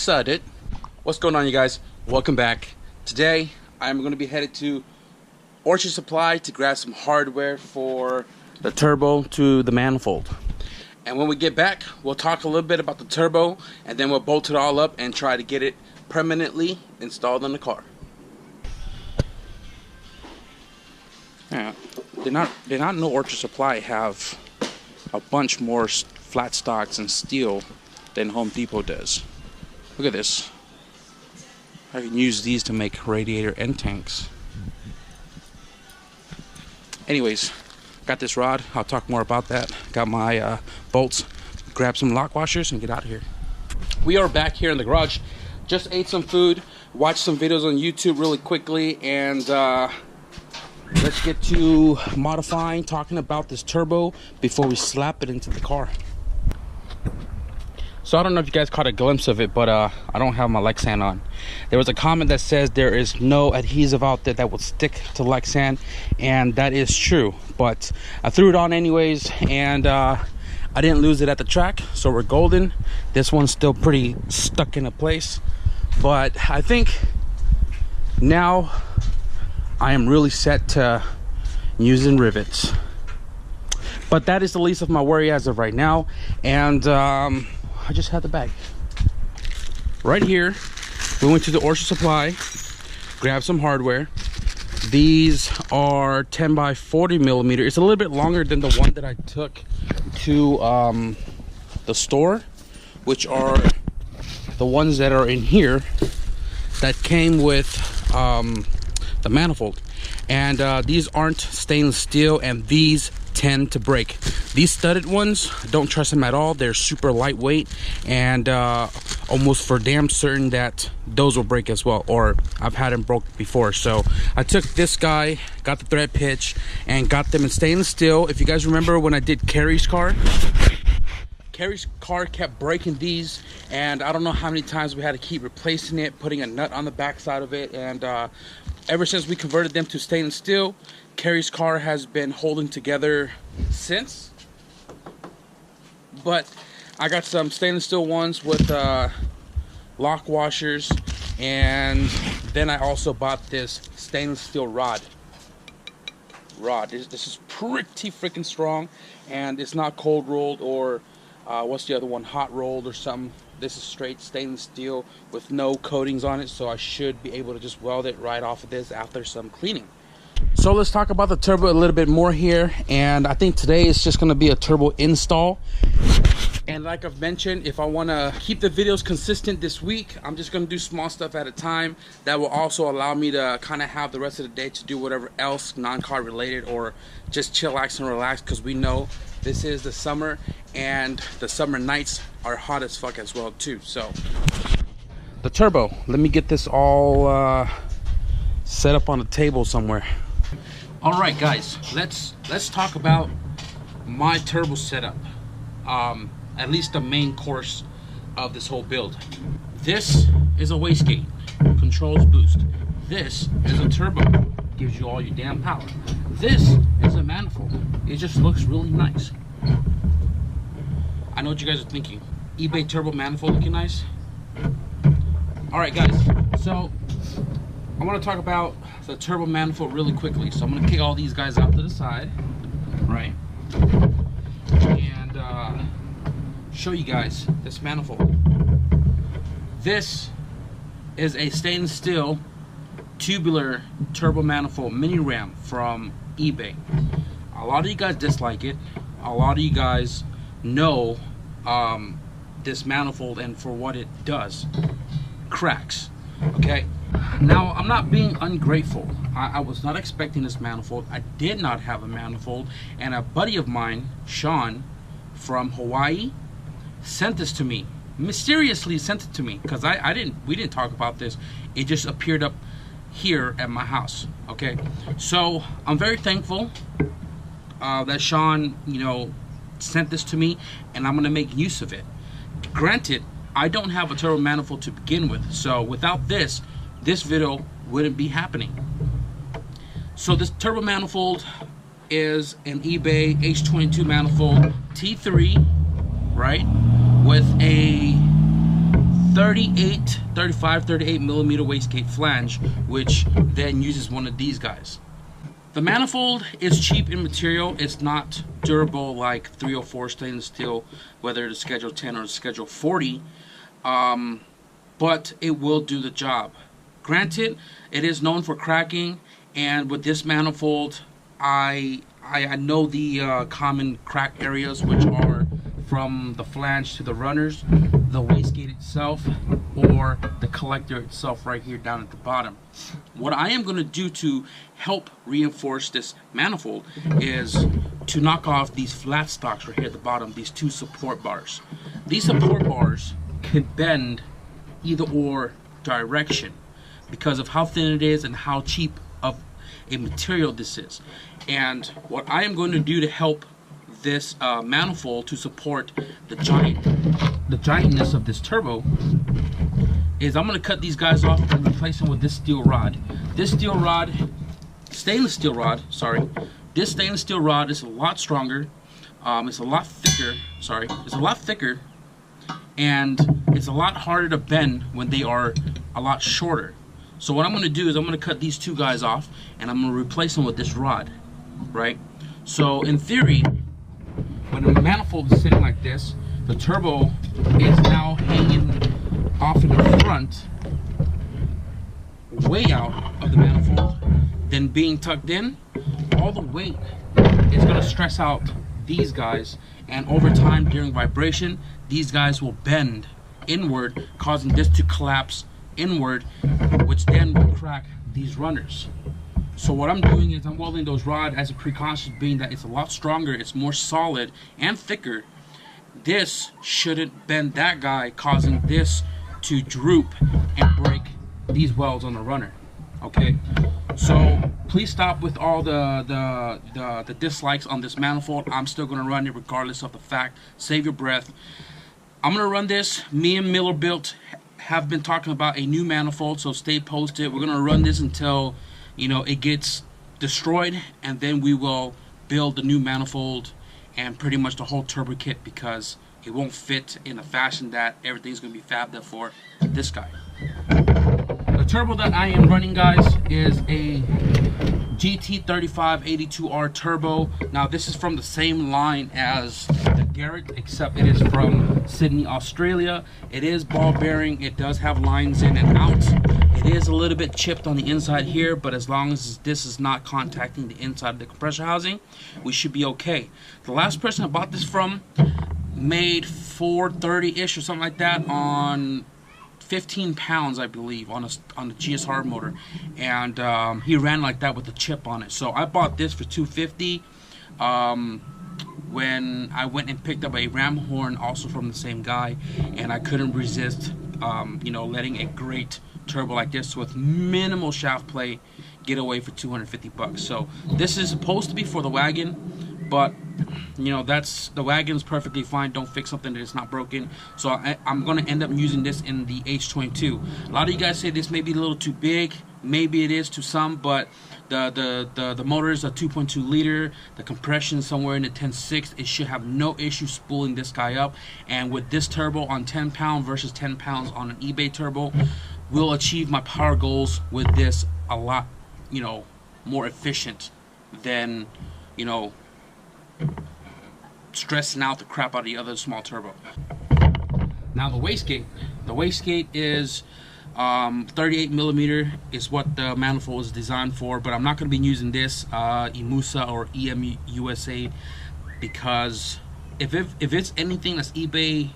It. What's going on, you guys? Welcome back. Today I'm going to be headed to Orchard Supply to grab some hardware for the turbo to the manifold. And when we get back, we'll talk a little bit about the turbo, and then we'll bolt it all up and try to get it permanently installed on the car. Yeah, did not know Orchard Supply have a bunch more flat stocks and steel than Home Depot does. Look at this. I can use these to make radiator end tanks. Anyways, got this rod. I'll talk more about that. Got my bolts. Grab some lock washers and get out of here. We are back here in the garage. Just ate some food, watched some videos on YouTube really quickly, and let's get to modifying, talking about this turbo before we slap it into the car. So I don't know if you guys caught a glimpse of it, but I don't have my Lexan on. There was a comment that says there is no adhesive out there that would stick to Lexan, and that is true. But I threw it on anyways, and I didn't lose it at the track, so we're golden. This one's still pretty stuck into place, but I think now I am really set to using rivets. But that is the least of my worry as of right now, and I just had the bag right here. We went to the Orchard Supply, grabbed some hardware. These are 10 by 40 millimeter. It's a little bit longer than the one that I took to the store, which are the ones that are in here that came with the manifold. And these aren't stainless steel, and these tend to break. These studded ones, don't trust them at all. They're super lightweight, and almost for damn certain that those will break as well, or I've had them broke before. So I took this guy, got the thread pitch, and got them in stainless steel. If you guys remember when I did Carrie's car kept breaking these, and I don't know how many times we had to keep replacing it, putting a nut on the back side of it, and ever since we converted them to stainless steel, Carrie's car has been holding together since. But I got some stainless steel ones with lock washers, and then I also bought this stainless steel rod. This is pretty freaking strong, and it's not cold rolled or what's the other one, hot rolled or something. This is straight stainless steel with no coatings on it, so I should be able to just weld it right off of this after some cleaning. So let's talk about the turbo a little bit more here, and I think today is just going to be a turbo install. And like I've mentioned, if I want to keep the videos consistent this week, I'm just going to do small stuff at a time. That will also allow me to kind of have the rest of the day to do whatever else non-car related, or just chillax and relax, because we know this is the summer, and the summer nights are hot as fuck as well too. So the turbo, let me get this all set up on a table somewhere. All right, guys, let's talk about my turbo setup. At least the main course of this whole build. This is a wastegate, controls boost. This is a turbo, gives you all your damn power. This is a manifold. It just looks really nice. I know what you guys are thinking. eBay turbo manifold looking nice. All right, guys, so I want to talk about the turbo manifold really quickly. So I'm going to kick all these guys out to the side, right? And show you guys this manifold. This is a stainless steel tubular turbo manifold mini ram from eBay. A lot of you guys dislike it. A lot of you guys know this manifold and for what it does. Cracks. Okay, now I'm not being ungrateful. I was not expecting this manifold. I did not have a manifold, and a buddy of mine, Sean from Hawaii, sent this to me. Mysteriously sent it to me, because we didn't talk about this. It just appeared up here at my house. Okay, so I'm very thankful that Sean, you know, sent this to me, and I'm gonna make use of it. Granted, I don't have a turbo manifold to begin with, so without this video wouldn't be happening. So this turbo manifold is an eBay H22 manifold T3, right, with a 35, 38 millimeter wastegate flange, which then uses one of these guys. The manifold is cheap in material. It's not durable like 304 stainless steel, whether it's Schedule 10 or Schedule 40, but it will do the job. Granted, it is known for cracking, and with this manifold, I know the common crack areas, which are from the flange to the runners, the wastegate itself, or the collector itself right here down at the bottom. What I am going to do to help reinforce this manifold is to knock off these flat stocks right here at the bottom, these two support bars. These support bars can bend either or direction because of how thin it is and how cheap of a material this is. And what I am going to do to help this manifold to support the giantness of this turbo is I'm going to cut these guys off and replace them with this steel rod. This stainless steel rod, sorry. This stainless steel rod is a lot stronger. It's a lot thicker. Sorry, it's a lot thicker, and it's a lot harder to bend when they are a lot shorter. So what I'm going to do is I'm going to cut these two guys off, and I'm going to replace them with this rod, right? So in theory, when the manifold is sitting like this, the turbo is now hanging off in the front, way out of the manifold, then being tucked in. All the weight is going to stress out these guys, and over time during vibration, these guys will bend inward, causing this to collapse inward, which then will crack these runners. So what I'm doing is I'm welding those rods as a precaution, being that it's a lot stronger, it's more solid and thicker. This shouldn't bend that guy, causing this to droop and break these welds on the runner. Okay, so please stop with all the dislikes on this manifold. I'm still going to run it regardless of the fact. Save your breath. I'm going to run this. Me and Miller Built have been talking about a new manifold, so stay posted. We're going to run this until, you know, it gets destroyed, and then we will build the new manifold and pretty much the whole turbo kit, because it won't fit in a fashion that everything's going to be fabbed up for this guy. The turbo that I am running, guys, is a GT3582R turbo. Now this is from the same line as the Garrett, except it is from Sydney, Australia. It is ball bearing. It does have lines in and out. It is a little bit chipped on the inside here, but as long as this is not contacting the inside of the compressor housing, we should be okay. The last person I bought this from made 430-ish or something like that on 15 pounds, I believe, on the GSR motor, and he ran like that with a chip on it. So I bought this for $250 when I went and picked up a ram horn, also from the same guy, and I couldn't resist, you know, letting a great turbo like this with minimal shaft play get away for $250. So this is supposed to be for the wagon, but you know, the wagon's perfectly fine. Don't fix something that is not broken. So I'm going to end up using this in the H22. A lot of you guys say this may be a little too big. Maybe it is to some, but the motor is a 2.2 liter. The compression somewhere in the 10.6. It should have no issue spooling this guy up. And with this turbo on 10 pound versus 10 pounds on an eBay turbo, we'll achieve my power goals with this a lot, you know, more efficient than, you know, stressing out the crap out of the other small turbo. Now the wastegate is 38 millimeter is what the manifold is designed for, but I'm not going to be using this EMUSA or EMUSA, because if it's anything that's eBay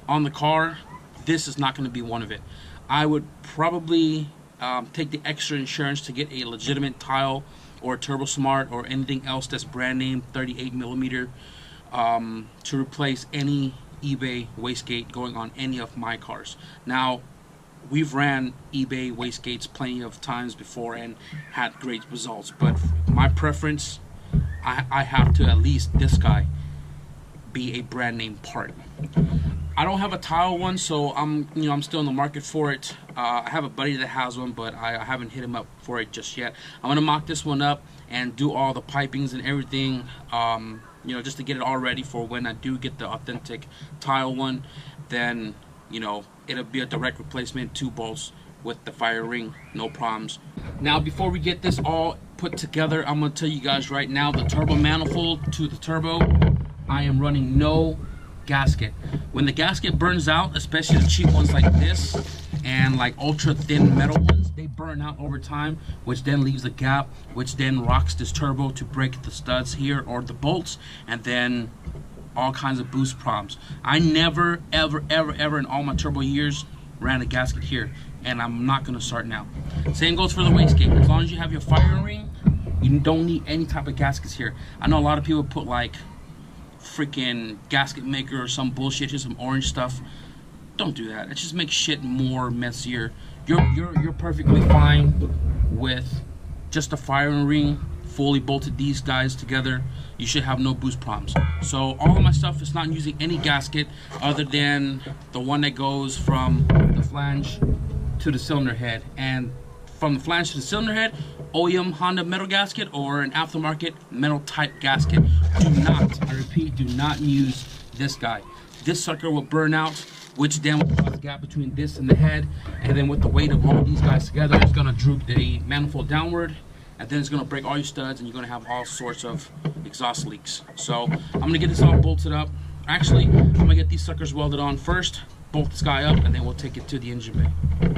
on the car, this is not going to be one of it. I would probably take the extra insurance to get a legitimate tile or Turbo Smart or anything else that's brand name 38 millimeter to replace any eBay wastegate going on any of my cars. Now, we've ran eBay wastegates plenty of times before and had great results, but my preference, I have to at least this guy be a brand name part. I don't have a tile one, so I'm still in the market for it. I have a buddy that has one, but I haven't hit him up for it just yet. I'm gonna mock this one up and do all the pipings and everything, you know, just to get it all ready for when I do get the authentic tile one. Then, you know, it'll be a direct replacement, 2 bolts with the fire ring, no problems. Now before we get this all put together, I'm gonna tell you guys right now, the turbo manifold to the turbo, I am running no gasket. When the gasket burns out, especially the cheap ones like this and like ultra thin metal ones, they burn out over time, which then leaves a gap, which then rocks this turbo to break the studs here or the bolts, and then all kinds of boost problems. I never ever in all my turbo years ran a gasket here, and I'm not gonna start now. Same goes for the wastegate. As long as you have your firing ring, you don't need any type of gaskets here. I know a lot of people put like freaking gasket maker or some bullshit, just some orange stuff. Don't do that. It just makes shit more messier. You're perfectly fine with just a firing ring, fully bolted these guys together. You should have no boost problems. So all of my stuff is not using any gasket other than the one that goes from the flange to the cylinder head, and from the flange to the cylinder head, OEM Honda metal gasket or an aftermarket metal type gasket. Do not, I repeat, do not use this guy. This sucker will burn out, which then will cause a gap between this and the head, and then with the weight of all these guys together, it's gonna droop the manifold downward, and then it's gonna break all your studs, and you're gonna have all sorts of exhaust leaks. So I'm gonna get this all bolted up. Actually, I'm gonna get these suckers welded on first, bolt this guy up, and then we'll take it to the engine bay.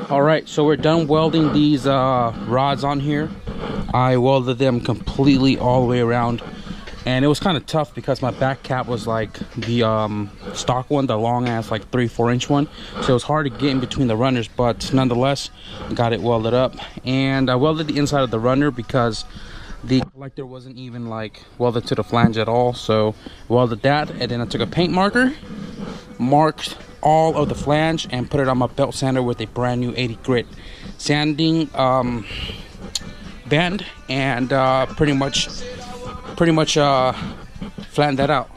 All right, so we're done welding these rods on here. I welded them completely all the way around, and it was kind of tough because my back cap was like the stock one, the long ass like 3-4 inch one, so it was hard to get in between the runners, but nonetheless got it welded up. And I welded the inside of the runner because the collector wasn't even like welded to the flange at all, so welded that, and then I took a paint marker, marked all of the flange, and put it on my belt sander with a brand new 80 grit sanding band, and pretty much flattened that out.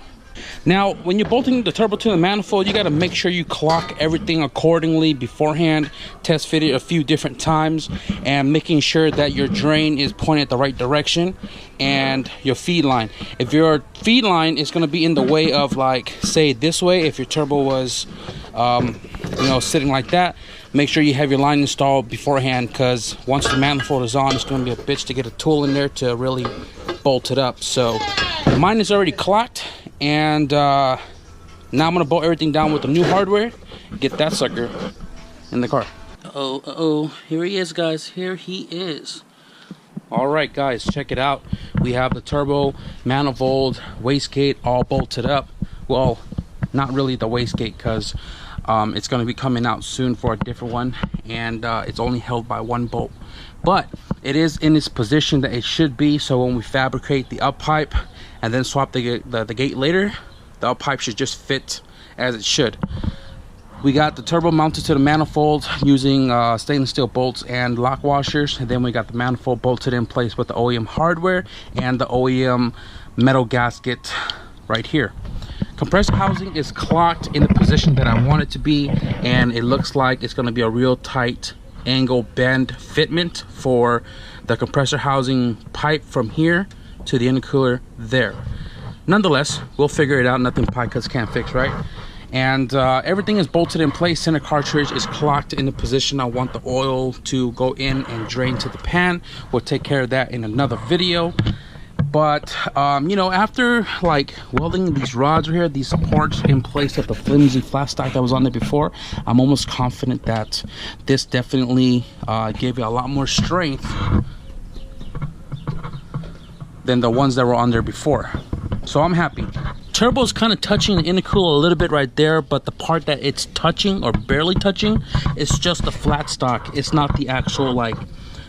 Now, when you're bolting the turbo to the manifold, you got to make sure you clock everything accordingly beforehand. Test fit it a few different times, and making sure that your drain is pointed the right direction, and your feed line. If your feed line is going to be in the way of, like, say this way, if your turbo was, you know, sitting like that, make sure you have your line installed beforehand, because once the manifold is on, it's going to be a bitch to get a tool in there to really bolt it up. So mine is already clocked, and now I'm gonna bolt everything down with the new hardware, get that sucker in the car. Here he is, guys. Here he is. All right, guys, check it out. We have the turbo, manifold, wastegate all bolted up. Well, not really the wastegate, because it's going to be coming out soon for a different one, and it's only held by one bolt, but it is in its position that it should be. So when we fabricate the up pipe and then swap the gate later, the up pipe should just fit as it should. We got the turbo mounted to the manifold using stainless steel bolts and lock washers, and then we got the manifold bolted in place with the OEM hardware and the OEM metal gasket right here. Compressor housing is clocked in the position that I want it to be, and it looks like it's going to be a real tight angle bend fitment for the compressor housing pipe from here to the intercooler there. Nonetheless, we'll figure it out. Nothing Picuts can't fix, right? And everything is bolted in place. Center cartridge is clocked in the position I want the oil to go in and drain to the pan. We'll take care of that in another video. But you know, after like welding these rods right here, these supports in place of the flimsy flat stock that was on there before, I'm almost confident that this definitely gave you a lot more strength than the ones that were on there before. So I'm happy. turbo's kind of touching the intercooler a little bit right there, but the part that it's touching or barely touching is just the flat stock. It's not the actual like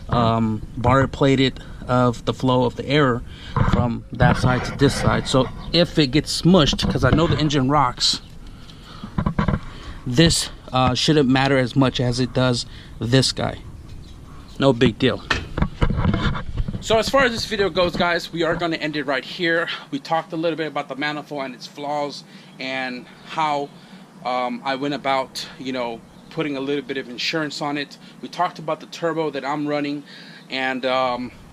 bar plated of the flow of the air from that side to this side. So if it gets smushed, because I know the engine rocks, this shouldn't matter as much as it does this guy. No big deal. So as far as this video goes, guys, we are going to end it right here. We talked a little bit about the manifold and its flaws and how I went about, you know, putting a little bit of insurance on it. We talked about the turbo that I'm running, and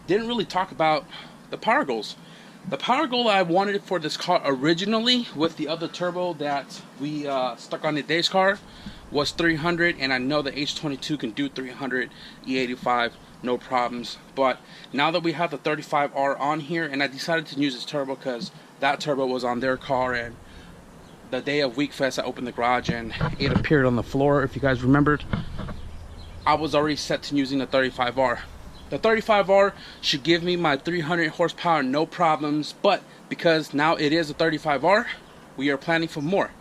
didn't really talk about the power goals. The power goal I wanted for this car originally with the other turbo that we stuck on today's car was 300, and I know the H22 can do 300 E85 no problems. But now that we have the 35R on here, and I decided to use this turbo because that turbo was on their car, and the day of WeekFest I opened the garage and it appeared on the floor. If you guys remembered, I was already set to using the 35R. The 35R should give me my 300 horsepower no problems, but because now it is a 35R, we are planning for more.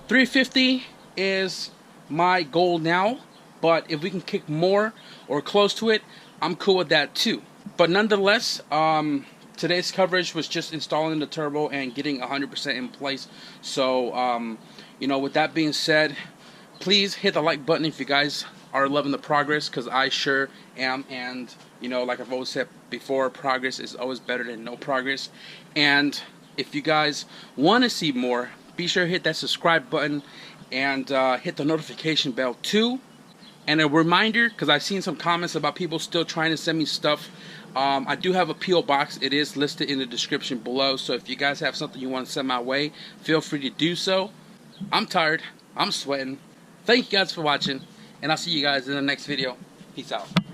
350 is my goal now, but if we can kick more or close to it, I'm cool with that too. But nonetheless, today's coverage was just installing the turbo and getting 100% in place. So you know, with that being said, please hit the like button if you guys are loving the progress, because I sure am. And you know, like I've always said before, progress is always better than no progress. And if you guys want to see more, be sure to hit that subscribe button and hit the notification bell too. And a reminder, because I've seen some comments about people still trying to send me stuff, I do have a P.O. box. It is listed in the description below, so if you guys have something you want to send my way, feel free to do so. I'm tired, I'm sweating. Thank you guys for watching, and I'll see you guys in the next video. Peace out.